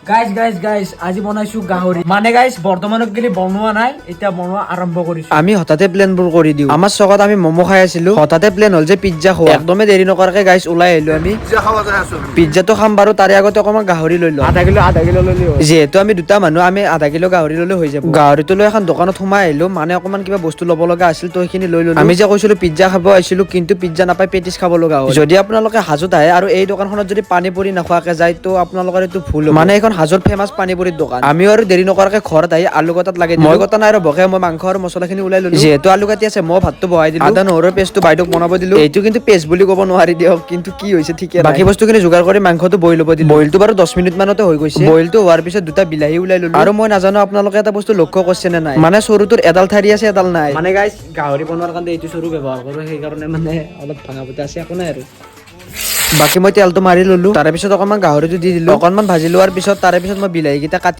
guys আজি বনাইছো গাহৰি মানে গাইজ বৰ্তমানত গেলি বনোৱা নাই এতিয়া বনোৱা আৰম্ভ কৰিছো আমি হঠাতে প্লেন বোৰ কৰি দিও আমাৰ চকত আমি মমো খাই আছিলো হঠাতে প্লেন হল যে পিজ্জা খোৱা একদমে দেৰি নকৰাকে গাইজ ওলাই আহিলো আমি পিজ্জাটো খাম বাৰু তাৰে আগতে অকমান গাহৰি লৈ লওঁ আধা কিলো ললি যিহেতু আমি দুটা মানুহ আমি আধা কিলো গাহৰি ললে হৈ যাব গাহৰিটো লৈ এখন দোকানত সোমাই আহিলো মানে অকমান কিবা বস্তু ল'ব লগা আছিল তো সেইখিনি লৈ ললো আমি যে কৈছিলো পিজ্জা খাব আহিছিলো কিন্তু পিজ্জা নাপাই পেটিছ খাব লগা হ'ল যদি আপোনালোকে হাজোত আহে আৰু এই দোকানখনত যদি পানী পুৰি নাখোৱাকে যায় তো আপোনালোকৰ এইটো ভুল মানে এইখন হাজোৰ ফেমাছ পানী পুৰিৰ দোকান আমি আৰু দেৰি নকৰাকে ঘৰত আহি আলু কটাত লাগে মই কটা নাই আৰু বকে মই মাংস আৰু মছলাখিনি ওলাই ললো যিহেতু আলু কাটি আছে মই ভাতটো বহাই দিলো আদা নহৰুৰ পেষ্টটো বাইদেউক বনাব দিলো এইটো কিন্তু পেষ্ট বুলি ক'ব নোৱাৰি দিয়ক কিন্তু কি হৈছে ঠিকে বাকী বস্তুখিনি যোগাৰ কৰি মাংসটো বইল হ'ব দিলো বইলটো বাৰু 10 মিনিট মানতে হৈ গৈছে বইলটো হোৱাৰ পিছত দুটা বিলাহী ওলাই ললো আৰু মই নাজানো আপোনালোকে এটা বস্তু লক্ষ্য কৰিছে নে নাই মানে চৰুটোৰ এডাল ঠাৰি আছে এডাল নাই মানে গাইজ গাহৰি বনোৱাৰ কাৰণে এইটো চৰু ব্যৱহাৰ কৰো সেইকাৰণে মানে অলপ ভাঙা পুতা আছে একো নাই আৰু বাকী মই তেলটো মাৰি ললো তাৰে পিছত অকমান গাহৰিটো দি দিলো অকনমান ভাজি লোৱাৰ পিছত তাৰে পিছত মই বিলাহী কেইটা কাটি